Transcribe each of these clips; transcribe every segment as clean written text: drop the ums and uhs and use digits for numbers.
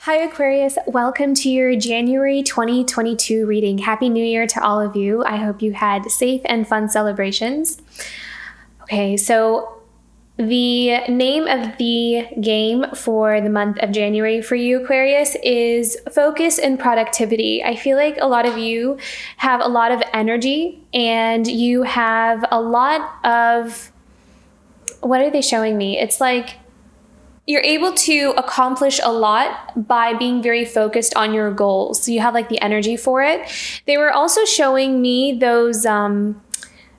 Hi Aquarius, welcome to your January 2022 reading. Happy New Year to all of you. I hope you had safe and fun celebrations. Okay, so the name of the game for the month of January for you, Aquarius, is Focus and Productivity. I feel like a lot of you have a lot of energy and you have a lot of, what are they showing me? It's like you're able to accomplish a lot by being very focused on your goals. So you have like the energy for it. They were also showing me those, I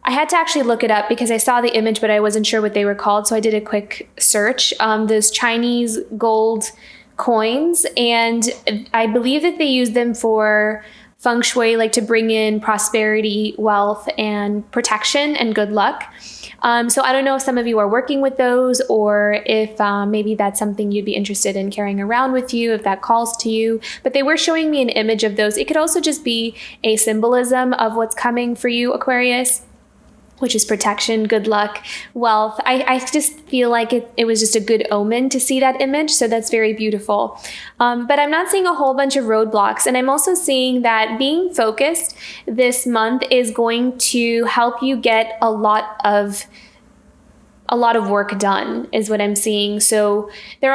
had to actually look it up because I saw the image, but I wasn't sure what they were called. So I did a quick search, those Chinese gold coins. And I believe that they use them for feng shui, like to bring in prosperity, wealth, and protection and good luck. So I don't know if some of you are working with those or if maybe that's something you'd be interested in carrying around with you, if that calls to you. But they were showing me an image of those. It could also just be a symbolism of what's coming for you, Aquarius, which is protection, good luck, wealth. I just feel like it was just a good omen to see that image. So that's very beautiful. But I'm not seeing a whole bunch of roadblocks. And I'm also seeing that being focused this month is going to help you get a lot of work done is what I'm seeing. So they were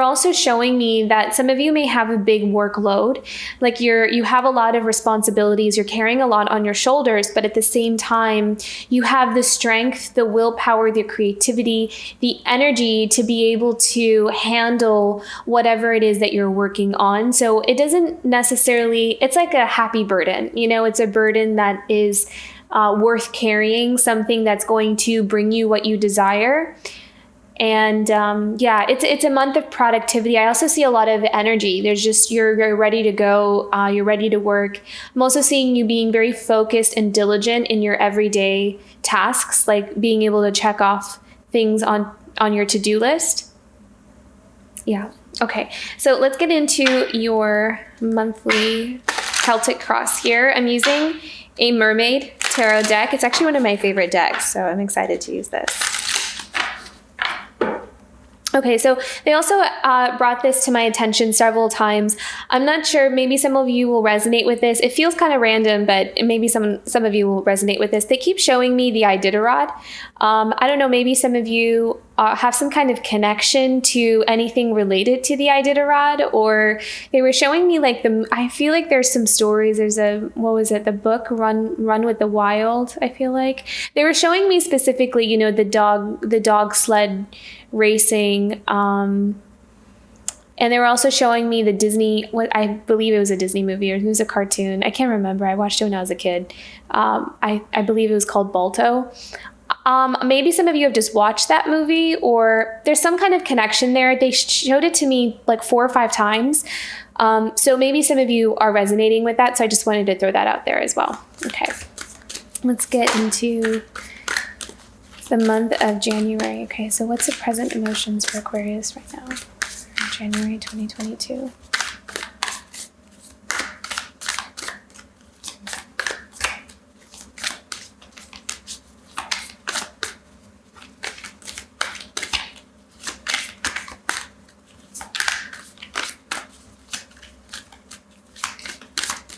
also showing me that some of you may have a big workload, like you have a lot of responsibilities, you're carrying a lot on your shoulders, but at the same time, you have the strength, the willpower, the creativity, the energy to be able to handle whatever it is that you're working on. So it doesn't necessarily, it's like a happy burden, it's a burden that is worth carrying, something that's going to bring you what you desire. And it's a month of productivity. I also see a lot of energy. There's just, you're ready to go. You're ready to work. I'm also seeing you being very focused and diligent in your everyday tasks, like being able to check off things on your to-do list. Yeah. Okay. So let's get into your monthly Celtic cross here. I'm using a mermaid tarot deck. It's actually one of my favorite decks, so I'm excited to use this. Okay, so they also brought this to my attention several times. I'm not sure, maybe some of you will resonate with this. It feels kind of random, but maybe some of you will resonate with this. They keep showing me the Iditarod. I don't know, maybe some of you have some kind of connection to anything related to the Iditarod, or they were showing me like I feel like there's some stories. There's the book Run with the Wild, I feel like. They were showing me specifically, the dog sled racing, and they were also showing me the Disney, what I believe it was a Disney movie or it was a cartoon. I can't remember. I watched it when I was a kid. I believe it was called Balto. Maybe some of you have just watched that movie or there's some kind of connection there. They showed it to me like 4 or 5 times. So maybe some of you are resonating with that. So I just wanted to throw that out there as well. Okay, let's get into the month of January. Okay, so what's the present emotions for Aquarius right now? January 2022.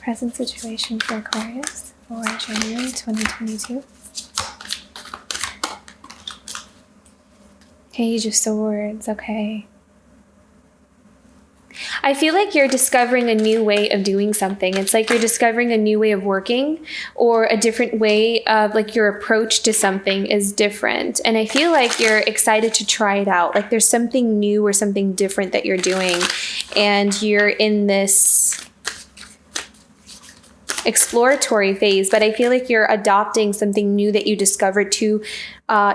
Present situation for Aquarius for January 2022. Page of Swords, okay. I feel like you're discovering a new way of doing something. It's like you're discovering a new way of working or a different way of like your approach to something is different. And I feel like you're excited to try it out. Like there's something new or something different that you're doing and you're in this exploratory phase, but I feel like you're adopting something new that you discovered to,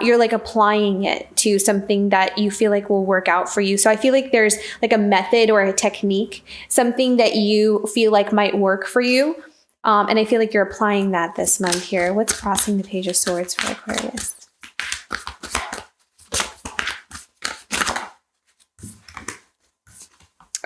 you're like applying it to something that you feel like will work out for you. So I feel like there's like a method or a technique, something that you feel like might work for you. And I feel like you're applying that this month here. What's crossing the Page of Swords for Aquarius?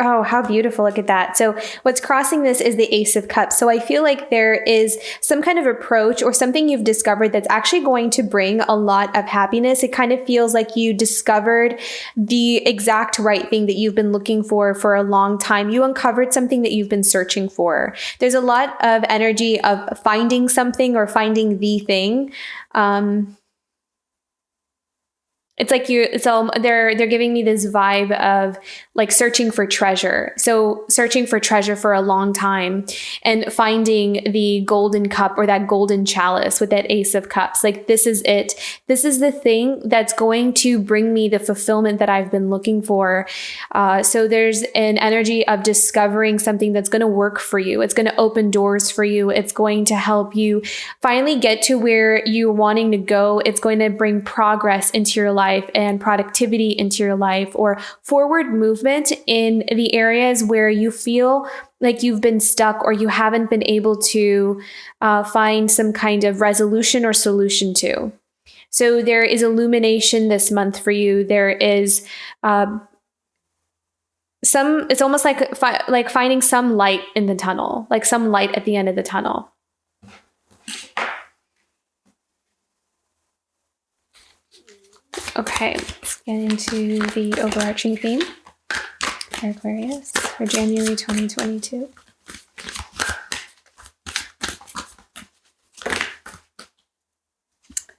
Oh, how beautiful. Look at that. So what's crossing this is the Ace of Cups. So I feel like there is some kind of approach or something you've discovered that's actually going to bring a lot of happiness. It kind of feels like you discovered the exact right thing that you've been looking for a long time. You uncovered something that you've been searching for. There's a lot of energy of finding something or finding the thing. It's like they're giving me this vibe of like searching for treasure. So searching for treasure for a long time and finding the golden cup or that golden chalice with that Ace of Cups. Like, this is it. This is the thing that's going to bring me the fulfillment that I've been looking for. So there's an energy of discovering something that's going to work for you. It's going to open doors for you. It's going to help you finally get to where you're wanting to go. It's going to bring progress into your life and productivity into your life, or forward movement in the areas where you feel like you've been stuck or you haven't been able to find some kind of resolution or solution to. So there is illumination this month for you. There is it's almost like finding some light in the tunnel, like some light at the end of the tunnel. Okay, let's get into the overarching theme for Aquarius for January 2022.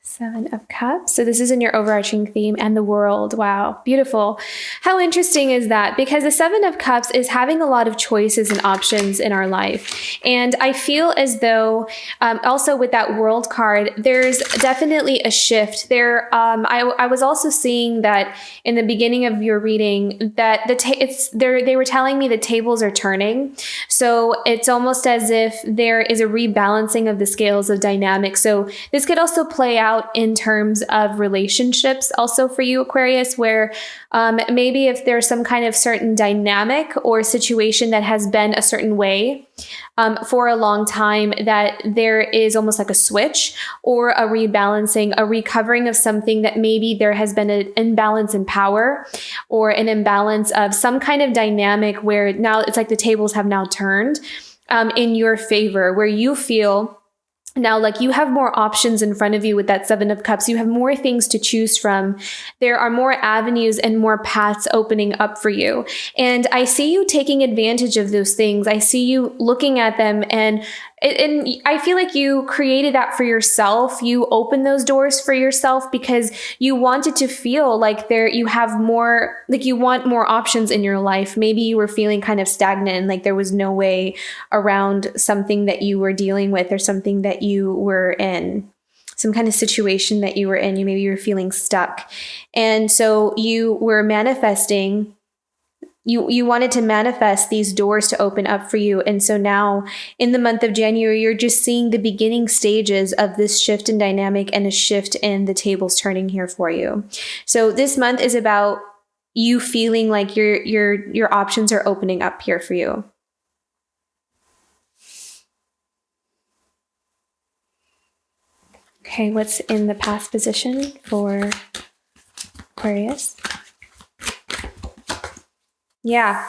Seven of Cups. So this is in your overarching theme, and the world. Wow, beautiful. How interesting is that? Because the Seven of Cups is having a lot of choices and options in our life. And I feel as though also with that world card, there's definitely a shift there. I was also seeing that in the beginning of your reading that they were telling me the tables are turning. So it's almost as if there is a rebalancing of the scales of dynamics. So this could also play out in terms of relationships also for you, Aquarius, where maybe if there's some kind of certain dynamic or situation that has been a certain way for a long time, that there is almost like a switch or a rebalancing, a recovering of something that maybe there has been an imbalance in power or an imbalance of some kind of dynamic where now it's like the tables have now turned in your favor, where you feel now, like you have more options in front of you with that Seven of Cups. You have more things to choose from. There are more avenues and more paths opening up for you. And I see you taking advantage of those things. I see you looking at them, and I feel like you created that for yourself. You opened those doors for yourself because you wanted to feel like you have more, like you want more options in your life. Maybe you were feeling kind of stagnant and like there was no way around something that you were dealing with or something that you were in, some kind of situation that you were in. Maybe you were feeling stuck. And so you were manifesting. You wanted to manifest these doors to open up for you. And so now in the month of January, you're just seeing the beginning stages of this shift in dynamic and a shift in the tables turning here for you. So this month is about you feeling like your options are opening up here for you. Okay, what's in the past position for Aquarius? Yeah,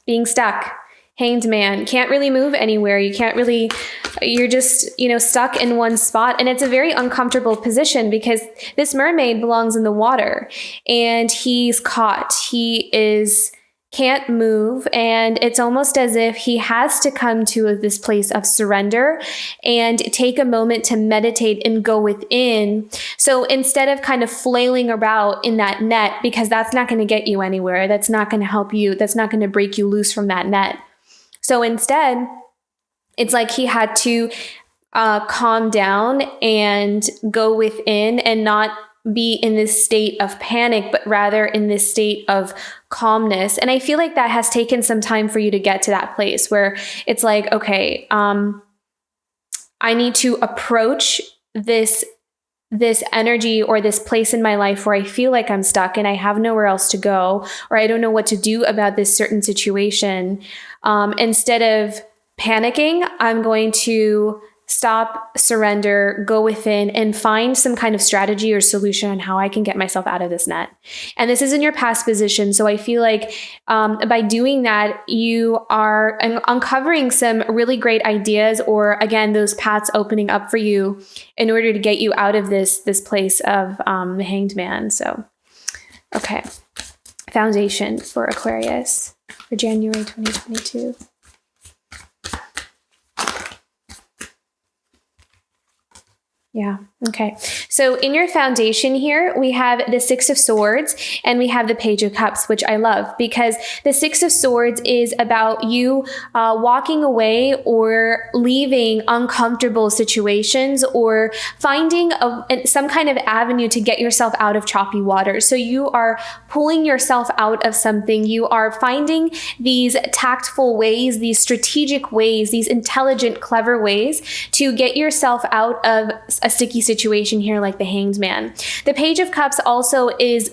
being stuck. Hanged Man. Can't really move anywhere. You're just, stuck in one spot. And it's a very uncomfortable position because this mermaid belongs in the water and he's caught. Can't move, and it's almost as if he has to come to this place of surrender and take a moment to meditate and go within. So instead of kind of flailing about in that net, because that's not going to get you anywhere, that's not going to help you, that's not going to break you loose from that net. So instead, it's like he had to calm down and go within and not be in this state of panic, but rather in this state of calmness. And I feel like that has taken some time for you to get to that place where it's like, okay, I need to approach this energy or this place in my life where I feel like I'm stuck and I have nowhere else to go, or I don't know what to do about this certain situation. Instead of panicking, I'm going to stop, surrender, go within, and find some kind of strategy or solution on how I can get myself out of this net. And this is in your past position. So I feel like by doing that, you are uncovering some really great ideas, or again, those paths opening up for you in order to get you out of this place of the Hanged Man. So, okay. Foundation for Aquarius for January 2022. Yeah. Okay. So in your foundation here, we have the Six of Swords and we have the Page of Cups, which I love because the Six of Swords is about you walking away or leaving uncomfortable situations or finding some kind of avenue to get yourself out of choppy water. So you are pulling yourself out of something. You are finding these tactful ways, these strategic ways, these intelligent, clever ways to get yourself out of a sticky situation here like the Hanged Man. The Page of Cups also is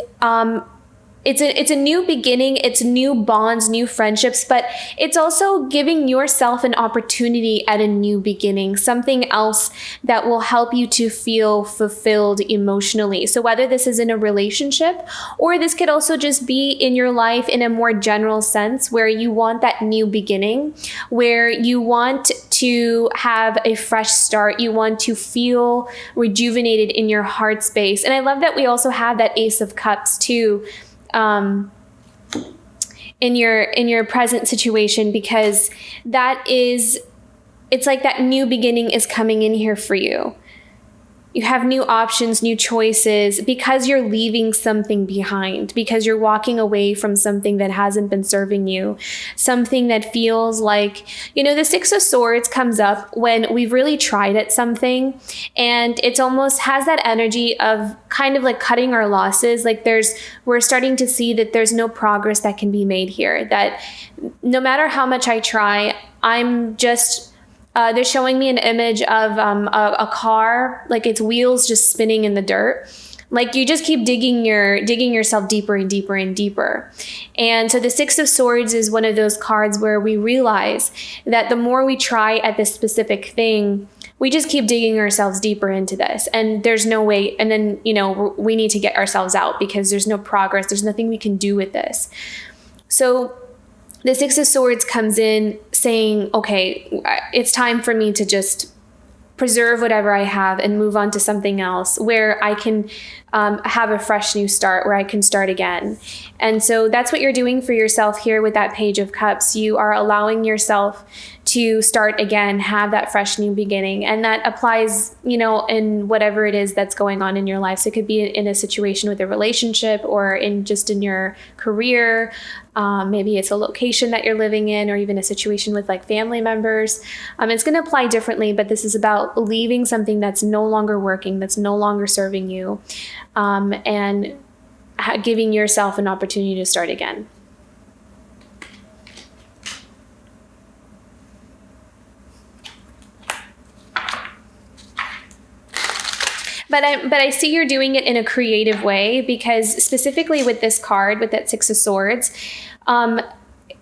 it's a new beginning, it's new bonds, new friendships, but it's also giving yourself an opportunity at a new beginning, something else that will help you to feel fulfilled emotionally. So whether this is in a relationship or this could also just be in your life in a more general sense where you want that new beginning, where you want to have a fresh start, you want to feel rejuvenated in your heart space. And I love that we also have that Ace of Cups too, in your present situation, because it's like that new beginning is coming in here for you. You have new options, new choices, because you're leaving something behind, because you're walking away from something that hasn't been serving you, something that feels like, the Six of Swords comes up when we've really tried at something and it's almost has that energy of kind of like cutting our losses. Like we're starting to see that there's no progress that can be made here, that no matter how much I try, I'm just they're showing me an image of a car, like its wheels just spinning in the dirt. Like you just keep digging yourself deeper and deeper and deeper. And so the Six of Swords is one of those cards where we realize that the more we try at this specific thing, we just keep digging ourselves deeper into this. And there's no way. And then, we need to get ourselves out because there's no progress. There's nothing we can do with this. So the Six of Swords comes in saying, okay, it's time for me to just preserve whatever I have and move on to something else where I can have a fresh new start, where I can start again. And so that's what you're doing for yourself here with that Page of Cups. You are allowing yourself to start again, have that fresh new beginning. And that applies, in whatever it is that's going on in your life. So it could be in a situation with a relationship or in your career. Maybe it's a location that you're living in, or even a situation with like family members. It's going to apply differently, but this is about leaving something that's no longer working, that's no longer serving you, and giving yourself an opportunity to start again. But I see you're doing it in a creative way, because specifically with this card, with that Six of Swords,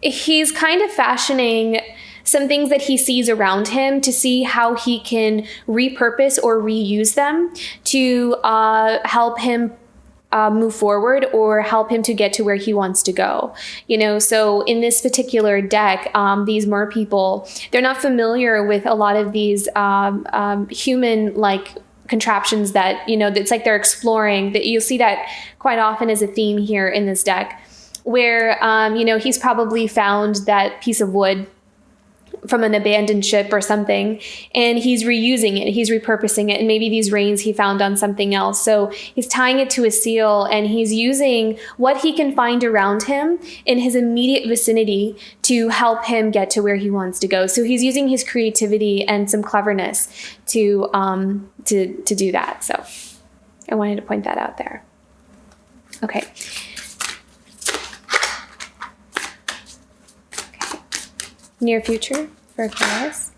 he's kind of fashioning some things that he sees around him to see how he can repurpose or reuse them to help him move forward or help him to get to where he wants to go. So in this particular deck, these mer people, they're not familiar with a lot of these human-like contraptions that, it's like they're exploring. That you'll see that quite often as a theme here in this deck, where, he's probably found that piece of wood from an abandoned ship or something, and he's reusing it, he's repurposing it, and maybe these reins he found on something else. So he's tying it to a seal, and he's using what he can find around him in his immediate vicinity to help him get to where he wants to go. So he's using his creativity and some cleverness to do that. So I wanted to point that out there. Okay. Near future for Aquarius.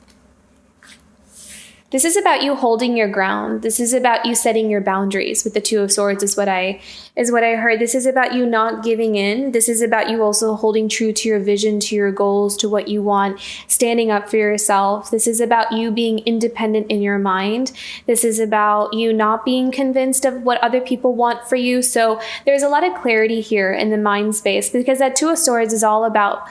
This is about you holding your ground. This is about you setting your boundaries. With the Two of Swords is what I heard. This is about you not giving in. This is about you also holding true to your vision, to your goals, to what you want, standing up for yourself. This is about you being independent in your mind. This is about you not being convinced of what other people want for you. So there's a lot of clarity here in the mind space, because that Two of Swords is all about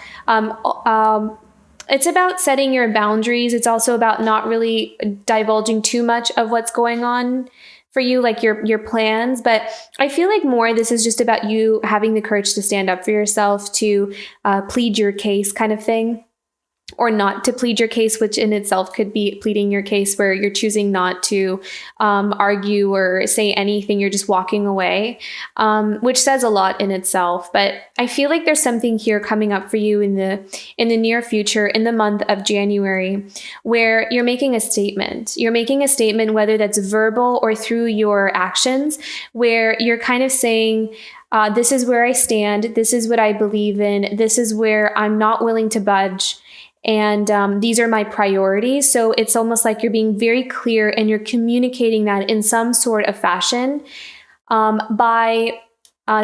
it's about setting your boundaries. It's also about not really divulging too much of what's going on for you, like your plans. But I feel like more this is just about you having the courage to stand up for yourself, to plead your case kind of thing. Or not to plead your case, which in itself could be pleading your case where you're choosing not to argue or say anything. You're just walking away, which says a lot in itself. But I feel like there's something here coming up for you in the near future, in the month of January, where you're making a statement. You're making a statement, whether that's verbal or through your actions, where you're kind of saying, this is where I stand. This is what I believe in. This is where I'm not willing to budge. And these are my priorities. So it's almost like you're being very clear and you're communicating that in some sort of fashion by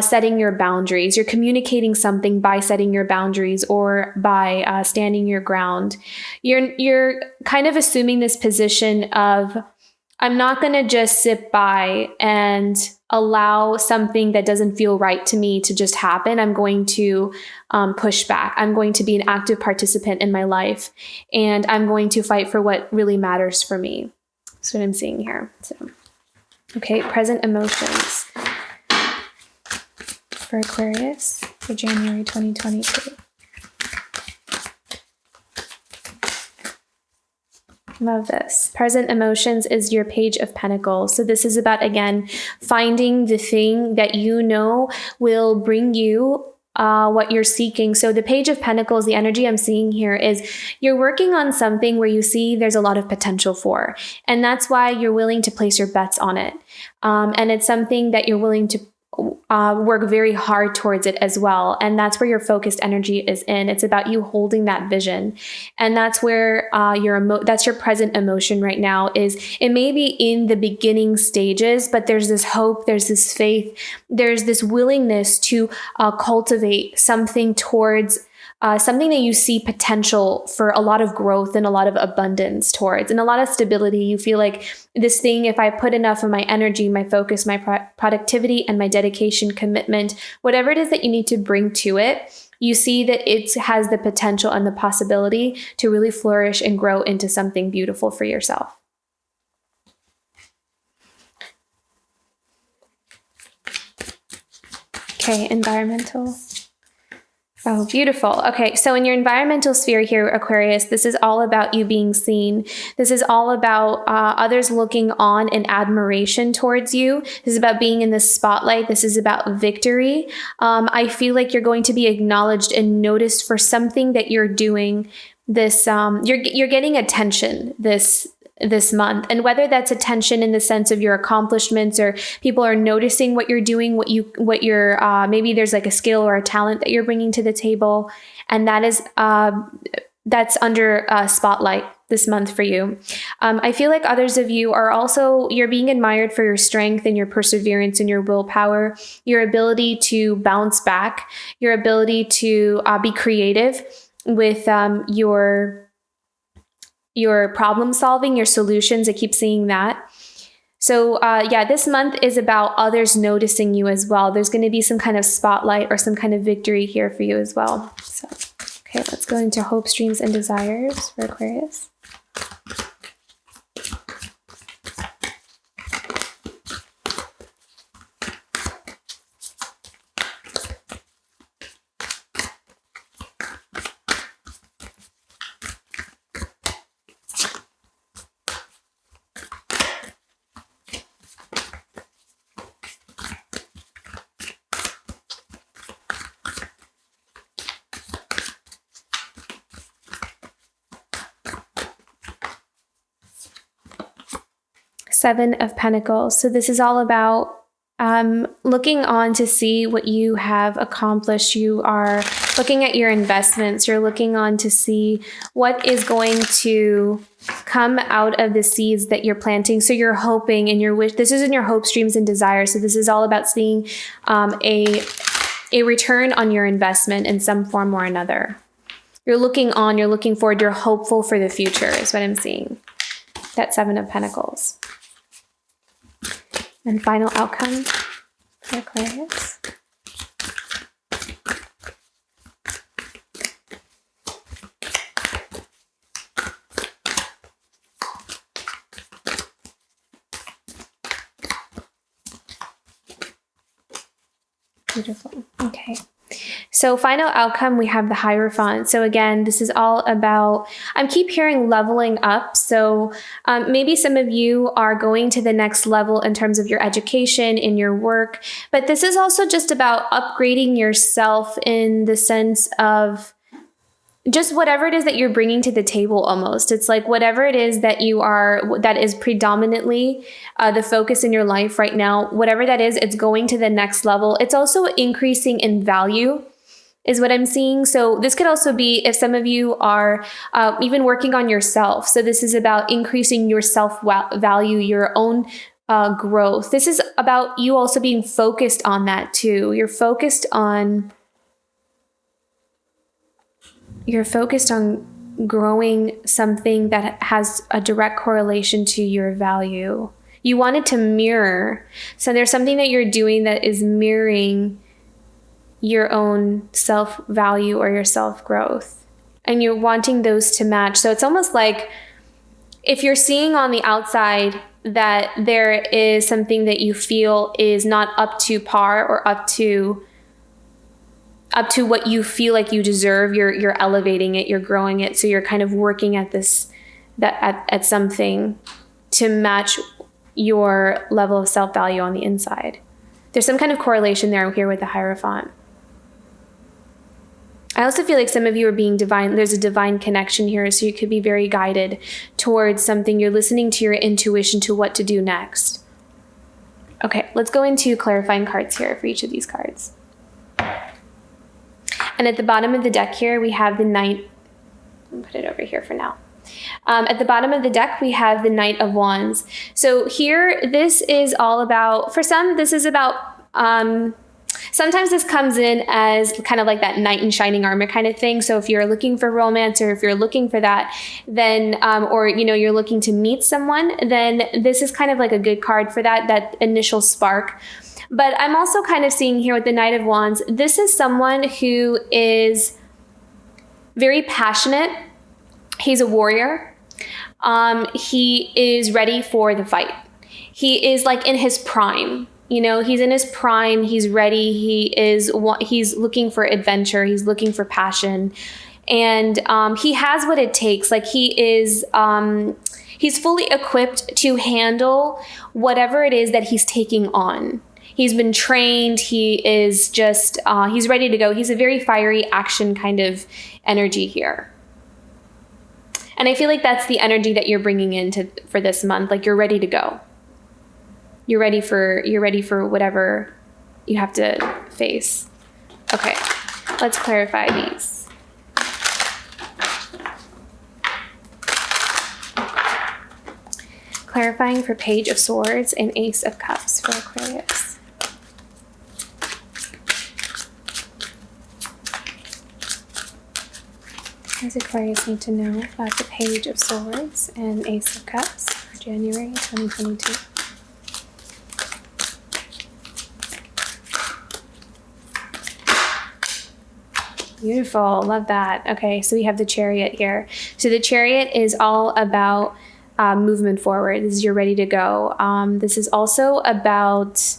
setting your boundaries. You're communicating something by setting your boundaries or by standing your ground. You're kind of assuming this position of, I'm not going to just sit by and allow something that doesn't feel right to me to just happen. I'm going to push back. I'm going to be an active participant in my life, and I'm going to fight for what really matters for me. That's what I'm seeing here. So, okay, present emotions for Aquarius for January 2022. Love this. Present emotions is your Page of Pentacles. So this is about, again, finding the thing that you know will bring you what you're seeking. So the Page of Pentacles, the energy I'm seeing here is you're working on something where you see there's a lot of potential for. And that's why you're willing to place your bets on it. And it's something that you're willing to work very hard towards it as well. And that's where your focused energy is in. It's about you holding that vision. And that's where that's your present emotion right now. Is it may be in the beginning stages, but there's this hope, there's this faith, there's this willingness to cultivate something towards something that you see potential for a lot of growth and a lot of abundance towards, and a lot of stability. You feel like this thing, if I put enough of my energy, my focus, my productivity, and my dedication, commitment, whatever it is that you need to bring to it, you see that it has the potential and the possibility to really flourish and grow into something beautiful for yourself. Okay, environmental. Oh, beautiful. Okay, so in your environmental sphere here, Aquarius, this is all about you being seen. This is all about others looking on in admiration towards you. This is about being in the spotlight. This is about victory. I feel like you're going to be acknowledged and noticed for something that you're doing. This you're getting attention this month, and whether that's attention in the sense of your accomplishments, or people are noticing what you're doing, what you're maybe there's like a skill or a talent that you're bringing to the table, and that is that's under spotlight this month for you. I feel like others of you are also, you're being admired for your strength and your perseverance and your willpower, your ability to bounce back, your ability to be creative with your problem solving, your solutions. I keep seeing that. So this month is about others noticing you as well. There's going to be some kind of spotlight or some kind of victory here for you as well. So, okay, let's go into hopes, dreams, and desires for Aquarius. Seven of Pentacles. So this is all about looking on to see what you have accomplished. You are looking at your investments. You're looking on to see what is going to come out of the seeds that you're planting. So you're hoping and your wish. This is in your hopes, dreams, and desires. So this is all about seeing a return on your investment in some form or another. You're looking on, you're looking forward, you're hopeful for the future is what I'm seeing. That Seven of Pentacles. And final outcome for Aquarius. Beautiful. Okay. So final outcome, we have the Hierophant. So again, this is all about, I keep hearing leveling up. So maybe some of you are going to the next level in terms of your education, in your work, but this is also just about upgrading yourself in the sense of just whatever it is that you're bringing to the table almost. It's like whatever it is that you are, that is predominantly the focus in your life right now, whatever that is, it's going to the next level. It's also increasing in value is what I'm seeing. So this could also be if some of you are even working on yourself. So this is about increasing your self-value, your own growth. This is about you also being focused on that too. You're focused on growing something that has a direct correlation to your value. You want it to mirror. So there's something that you're doing that is mirroring your own self-value or your self-growth. And you're wanting those to match. So it's almost like if you're seeing on the outside that there is something that you feel is not up to par or up to what you feel like you deserve, you're elevating it, you're growing it. So you're kind of working at at something to match your level of self-value on the inside. There's some kind of correlation there here with the Hierophant. I also feel like some of you are being divine. There's a divine connection here. So you could be very guided towards something. You're listening to your intuition to what to do next. Okay, let's go into clarifying cards here for each of these cards. And at the bottom of the deck here, we have the Knight. I'll put it over here for now. At the bottom of the deck, we have the Knight of Wands. So here, this is all about, for some, this is about, sometimes this comes in as kind of like that knight in shining armor kind of thing. So if you're looking for romance or if you're looking for that, then, or, you're looking to meet someone, then this is kind of like a good card for that initial spark. But I'm also kind of seeing here with the Knight of Wands, this is someone who is very passionate. He's a warrior. He is ready for the fight. He is like in his prime. He's in his prime. He's ready. He's looking for adventure. He's looking for passion. And he has what it takes. Like he's fully equipped to handle whatever it is that he's taking on. He's been trained. He is just, he's ready to go. He's a very fiery action kind of energy here. And I feel like that's the energy that you're bringing in for this month. Like you're ready to go. You're ready for whatever you have to face. Okay, let's clarify these. Clarifying for Page of Swords and Ace of Cups for Aquarius. What does Aquarius need to know about the Page of Swords and Ace of Cups for January 2022? Beautiful. Love that. Okay, so we have the Chariot here. So the Chariot is all about movement forward. This is you're ready to go. This is also about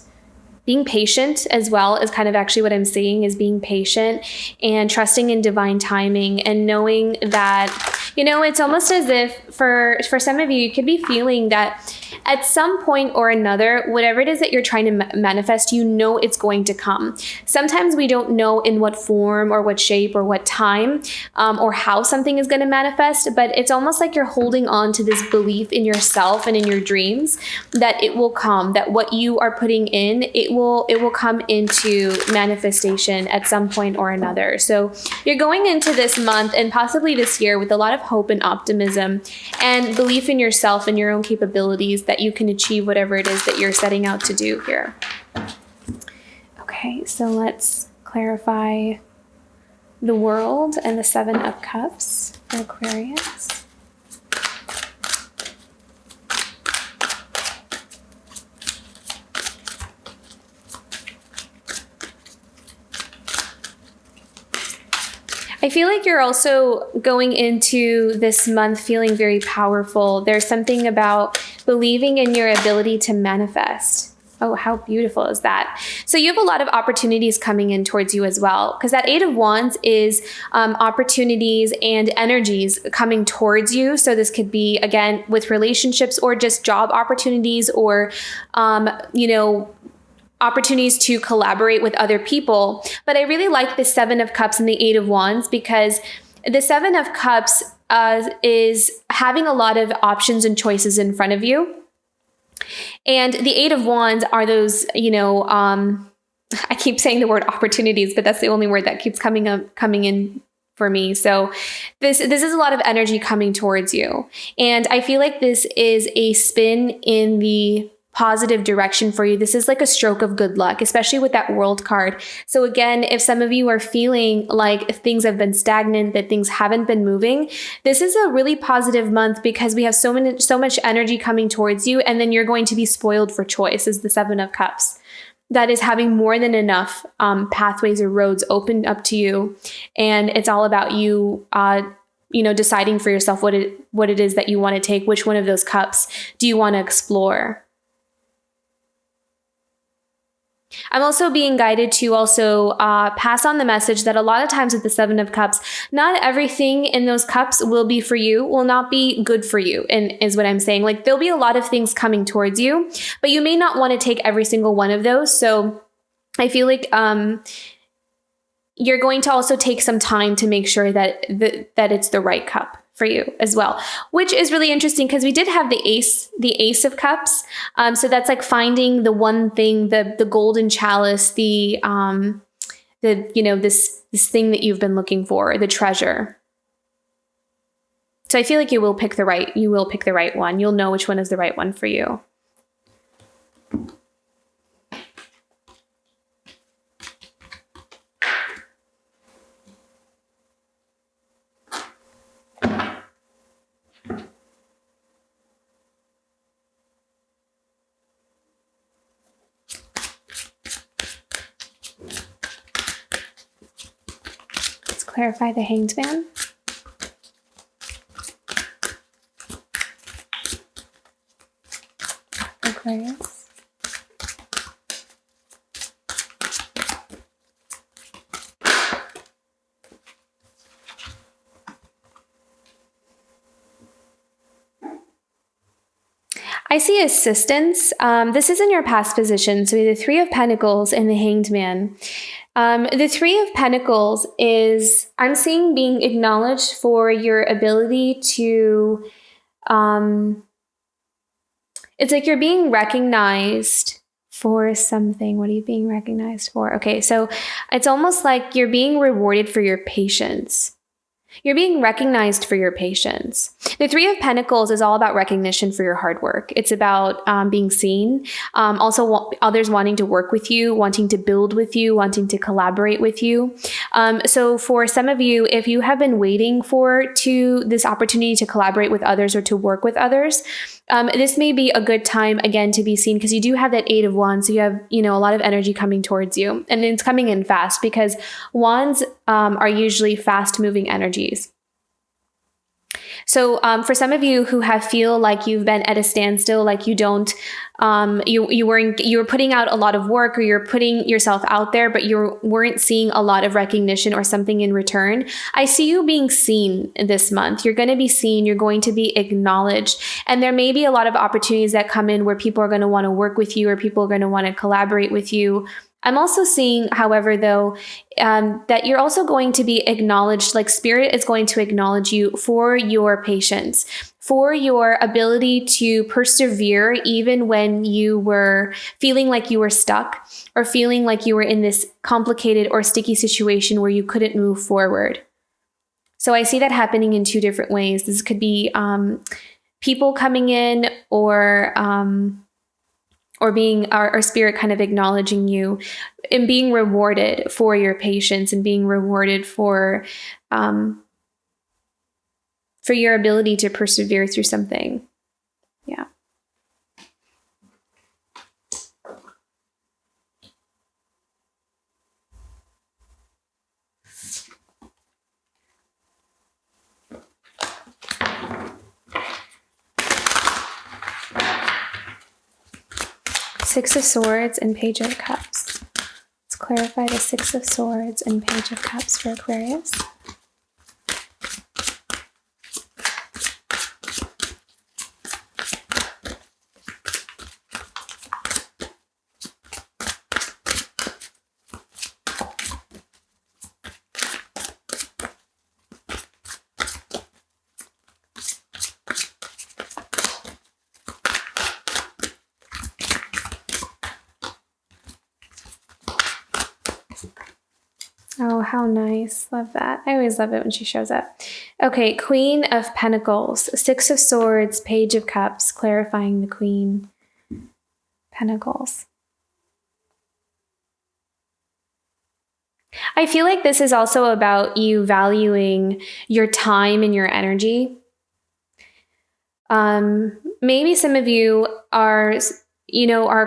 being patient as well, is kind of actually what I'm seeing, is being patient and trusting in divine timing and knowing that, it's almost as if for some of you, you could be feeling that at some point or another, whatever it is that you're trying to manifest, you know it's going to come. Sometimes we don't know in what form or what shape or what time or how something is going to manifest, but it's almost like you're holding on to this belief in yourself and in your dreams that it will come, that what you are putting in, it will come into manifestation at some point or another. So you're going into this month and possibly this year with a lot of hope and optimism and belief in yourself and your own capabilities that you can achieve whatever it is that you're setting out to do here. Okay, so let's clarify the world and the Seven of Cups for Aquarius. I feel like you're also going into this month feeling very powerful. There's something about believing in your ability to manifest. Oh, how beautiful is that? So you have a lot of opportunities coming in towards you as well, because that Eight of Wands is opportunities and energies coming towards you. So this could be, again, with relationships or just job opportunities or, opportunities to collaborate with other people. But I really like the Seven of Cups and the Eight of Wands, because the Seven of Cups is having a lot of options and choices in front of you. And the Eight of Wands are those, I keep saying the word opportunities, but that's the only word that keeps coming in for me. So this is a lot of energy coming towards you. And I feel like this is a spin in the positive direction for you. This is like a stroke of good luck, especially with that World card. So again, if some of you are feeling like things have been stagnant, that things haven't been moving, this is a really positive month because we have so much energy coming towards you, and then you're going to be spoiled for choice as the Seven of Cups. That is having more than enough pathways or roads opened up to you, and it's all about you deciding for yourself what it is that you want to take. Which one of those cups do you want to explore? I'm also being guided to also pass on the message that a lot of times with the Seven of Cups, not everything in those cups will be for you, will not be good for you, and is what I'm saying. Like, there'll be a lot of things coming towards you, but you may not want to take every single one of those. So I feel like you're going to also take some time to make sure that it's the right cup for you as well, which is really interesting because we did have the Ace of Cups. So that's like finding the one thing, the golden chalice, this thing that you've been looking for, the treasure. So I feel like you will pick the right one. You'll know which one is the right one for you. Clarify the Hanged Man. Aquarius. I see assistance. This is in your past position. So we have the Three of Pentacles and the Hanged Man. The Three of Pentacles is, I'm seeing being acknowledged for your ability to, it's like you're being recognized for something. What are you being recognized for? Okay, so it's almost like you're being rewarded for your patience. You're being recognized for your patience. The Three of Pentacles is all about recognition for your hard work. It's about being seen. Also, others wanting to work with you, wanting to build with you, wanting to collaborate with you. So for some of you, if you have been waiting for this opportunity to collaborate with others or to work with others, this may be a good time again to be seen, because you do have that Eight of Wands. So you have, a lot of energy coming towards you, and it's coming in fast because wands are usually fast moving energies. So for some of you who feel like you've been at a standstill, like you don't, you were putting out a lot of work, or you're putting yourself out there, but you weren't seeing a lot of recognition or something in return. I see you being seen this month. You're going to be seen. You're going to be acknowledged. And there may be a lot of opportunities that come in where people are going to want to work with you, or people are going to want to collaborate with you. I'm also seeing, however, though, that you're also going to be acknowledged, like Spirit is going to acknowledge you for your patience, for your ability to persevere even when you were feeling like you were stuck, or feeling like you were in this complicated or sticky situation where you couldn't move forward. So I see that happening in two different ways. This could be people coming in, or being our Spirit kind of acknowledging you and being rewarded for your patience, and being rewarded for your ability to persevere through something. Yeah. Six of Swords and Page of Cups. Let's clarify the Six of Swords and Page of Cups for Aquarius. Oh, how nice. Love that. I always love it when she shows up. Okay, Queen of Pentacles, Six of Swords, Page of Cups, clarifying the Queen. Pentacles. I feel like this is also about you valuing your time and your energy. Maybe some of you are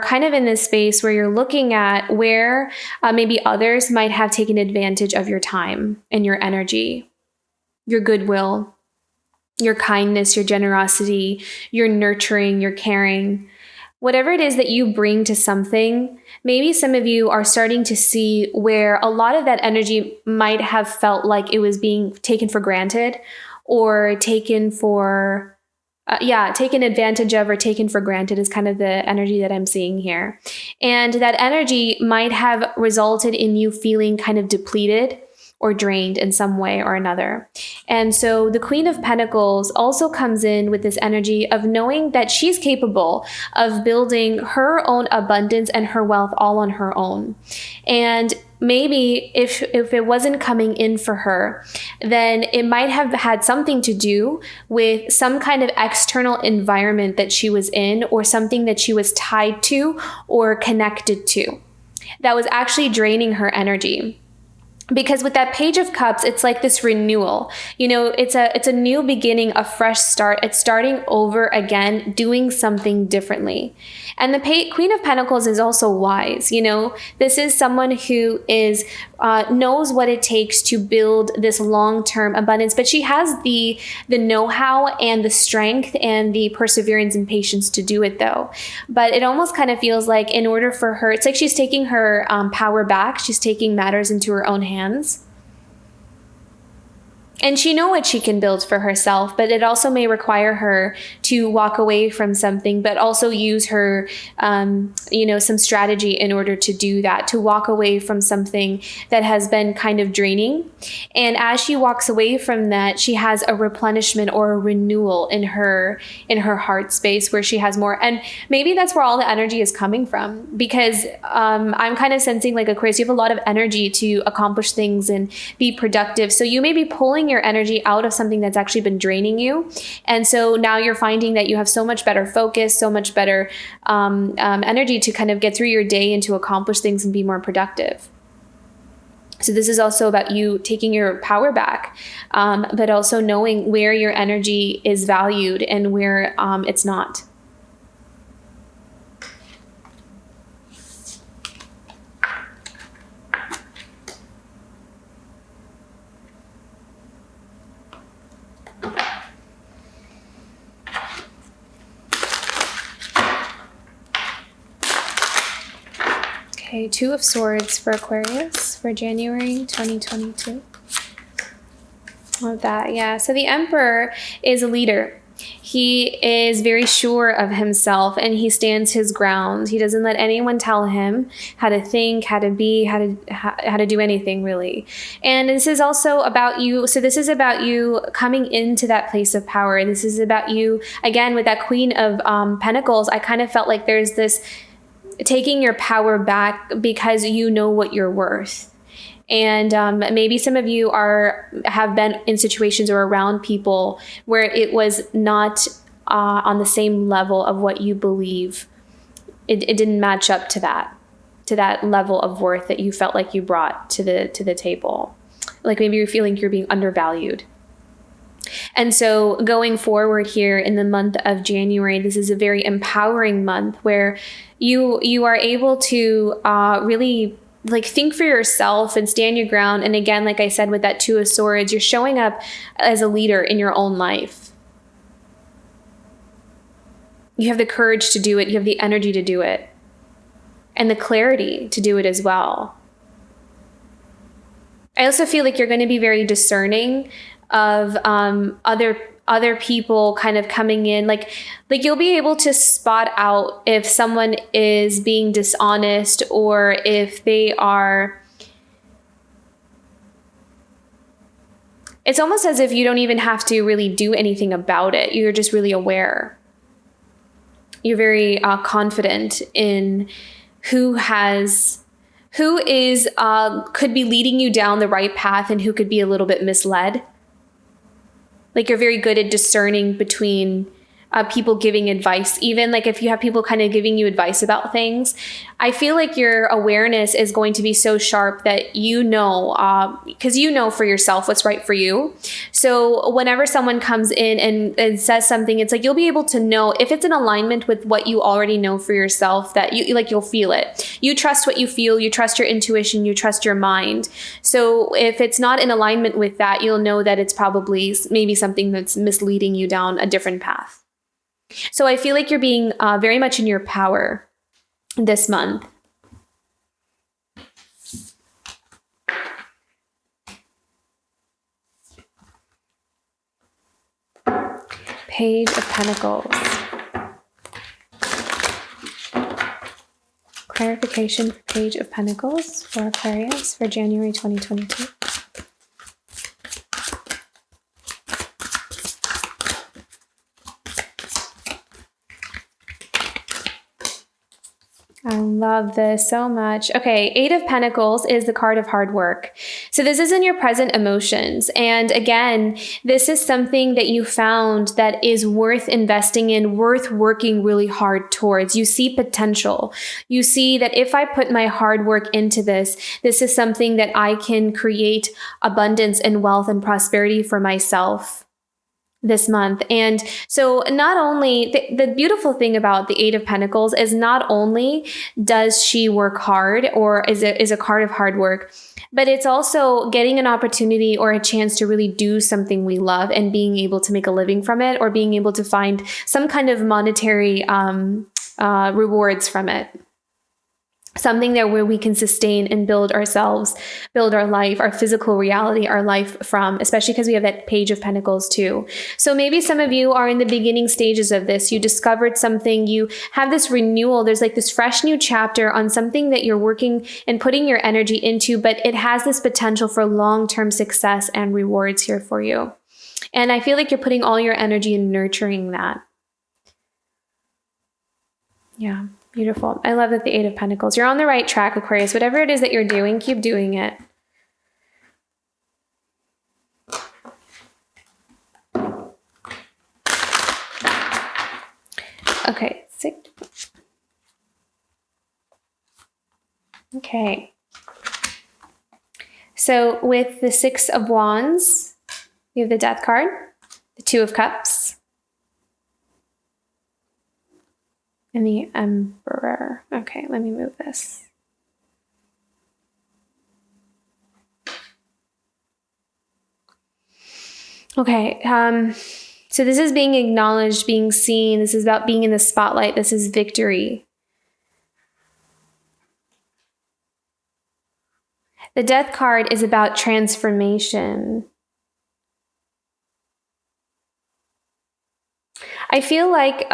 kind of in this space where you're looking at where maybe others might have taken advantage of your time and your energy, your goodwill, your kindness, your generosity, your nurturing, your caring. Whatever it is that you bring to something, maybe some of you are starting to see where a lot of that energy might have felt like it was being taken for granted, or taken advantage of, or taken for granted is kind of the energy that I'm seeing here. And that energy might have resulted in you feeling kind of depleted or drained in some way or another. And so the Queen of Pentacles also comes in with this energy of knowing that she's capable of building her own abundance and her wealth all on her own. And maybe if it wasn't coming in for her, then it might have had something to do with some kind of external environment that she was in, or something that she was tied to or connected to that was actually draining her energy. Because with that Page of Cups, it's like this renewal. It's a new beginning, a fresh start. It's starting over again, doing something differently. And the Queen of Pentacles is also wise. This is someone who is knows what it takes to build this long-term abundance, but she has the know-how and the strength and the perseverance and patience to do it, though. But it almost kind of feels like, in order for her, it's like she's taking her power back. She's taking matters into her own hands. And she knows what she can build for herself, but it also may require her to walk away from something, but also use her, some strategy in order to do that, to walk away from something that has been kind of draining. And as she walks away from that, she has a replenishment or a renewal in her heart space, where she has more. And maybe that's where all the energy is coming from, because I'm kind of sensing, like, Aquarius, you have a lot of energy to accomplish things and be productive. So you may be pulling your energy out of something that's actually been draining you. And so now you're finding that you have so much better focus, so much better energy to kind of get through your day and to accomplish things and be more productive. So this is also about you taking your power back, but also knowing where your energy is valued and where it's not. Okay, Two of Swords for Aquarius for January 2022. Love that. Yeah. So the Emperor is a leader. He is very sure of himself and he stands his ground. He doesn't let anyone tell him how to think, how to be, how to do anything really. And this is also about you. So this is about you coming into that place of power. This is about you, again, with that Queen of Pentacles. I kind of felt like there's this taking your power back because you know what you're worth. And maybe some of you have been in situations or around people where it was not on the same level of what you believe. It didn't match up to that level of worth that you felt like you brought to the table. Like maybe you're feeling you're being undervalued. And so going forward here in the month of January, this is a very empowering month where you are able to really like think for yourself and stand your ground. And again, like I said, with that Two of Swords, you're showing up as a leader in your own life. You have the courage to do it. You have the energy to do it and the clarity to do it as well. I also feel like you're going to be very discerning of other people kind of coming in, like you'll be able to spot out if someone is being dishonest or if they are. It's almost as if you don't even have to really do anything about it. You're just really aware. You're very confident in who is could be leading you down the right path and who could be a little bit misled. Like you're very good at discerning between people giving advice, even like if you have people kind of giving you advice about things. I feel like your awareness is going to be so sharp that because you know for yourself what's right for you. So whenever someone comes in and says something, it's like you'll be able to know if it's in alignment with what you already know for yourself, that you'll feel it. You trust what you feel, you trust your intuition, you trust your mind. So if it's not in alignment with that, you'll know that it's probably maybe something that's misleading you down a different path. So I feel like you're being very much in your power this month. Page of Pentacles. Clarification for Page of Pentacles for Aquarius for January 2022. I love this so much. Okay, Eight of Pentacles is the card of hard work. So this is in your present emotions. And again, this is something that you found that is worth investing in, worth working really hard towards. You see potential. You see that if I put my hard work into this, this is something that I can create abundance and wealth and prosperity for myself this month. And so not only the beautiful thing about the Eight of Pentacles is not only does she work hard or is a card of hard work, but it's also getting an opportunity or a chance to really do something we love and being able to make a living from it, or being able to find some kind of monetary rewards from it. Something there where we can sustain and build ourselves, build our life, our physical reality, our life from, especially because we have that Page of Pentacles too. So maybe some of you are in the beginning stages of this. You discovered something, you have this renewal. There's like this fresh new chapter on something that you're working and putting your energy into, but it has this potential for long-term success and rewards here for you. And I feel like you're putting all your energy in nurturing that. Yeah. Beautiful. I love that the Eight of Pentacles. You're on the right track, Aquarius. Whatever it is that you're doing, keep doing it. Okay. Okay. So with the Six of Wands, you have the Death card, the Two of Cups, and the Emperor. Okay, let me move this. Okay, so this is being acknowledged, being seen. This is about being in the spotlight. This is victory. The Death card is about transformation. I feel like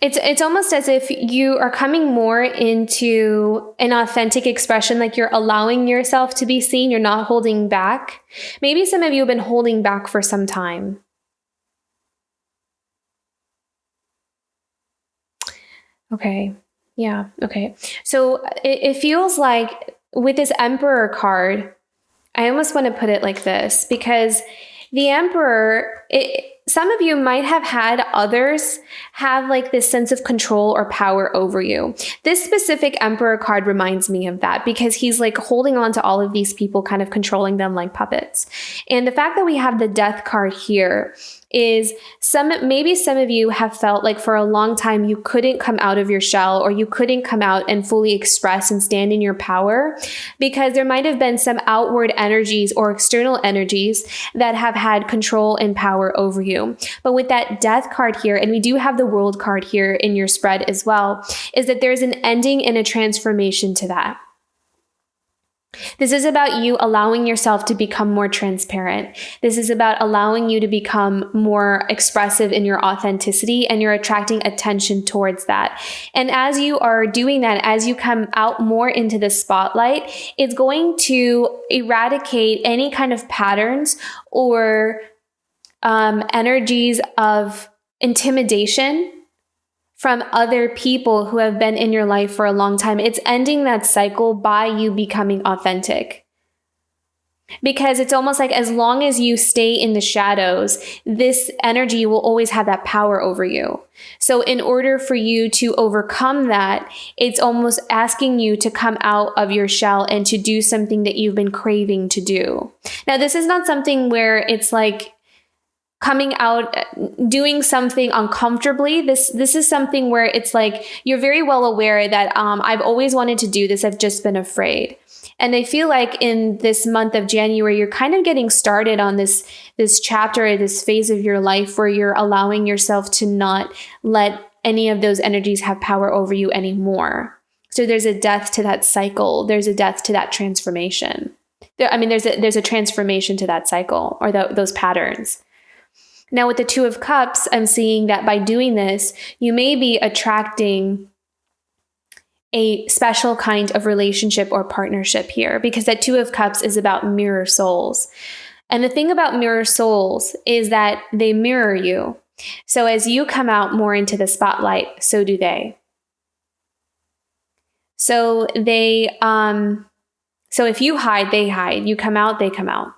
it's almost as if you are coming more into an authentic expression, like you're allowing yourself to be seen. You're not holding back. Maybe some of you have been holding back for some time. Okay. Yeah. Okay. So it feels like with this Emperor card, I almost want to put it like this, because the Emperor, some of you might have had others have like this sense of control or power over you. This specific Emperor card reminds me of that, because he's like holding on to all of these people, kind of controlling them like puppets. And the fact that we have the Death card here is maybe some of you have felt like for a long time you couldn't come out of your shell, or you couldn't come out and fully express and stand in your power, because there might have been some outward energies or external energies that have had control and power over you. But with that Death card here, and we do have the World card here in your spread as well, is that there's an ending and a transformation to that. This is about you allowing yourself to become more transparent. This is about allowing you to become more expressive in your authenticity, and you're attracting attention towards that. And as you are doing that, as you come out more into the spotlight, it's going to eradicate any kind of patterns or energies of intimidation from other people who have been in your life for a long time. It's ending that cycle by you becoming authentic. Because it's almost like as long as you stay in the shadows, this energy will always have that power over you. So in order for you to overcome that, it's almost asking you to come out of your shell and to do something that you've been craving to do. Now, this is not something where it's like coming out, doing something uncomfortably. This is something where it's like you're very well aware that I've always wanted to do this. I've just been afraid. And I feel like in this month of January, you're kind of getting started on this chapter, this phase of your life where you're allowing yourself to not let any of those energies have power over you anymore. So there's a death to that cycle. There's a death to that transformation. There's a transformation to that cycle, or those patterns. Now with the Two of Cups, I'm seeing that by doing this, you may be attracting a special kind of relationship or partnership here, because that Two of Cups is about mirror souls. And the thing about mirror souls is that they mirror you. So as you come out more into the spotlight, so do they. So so if you hide, they hide. You come out, they come out.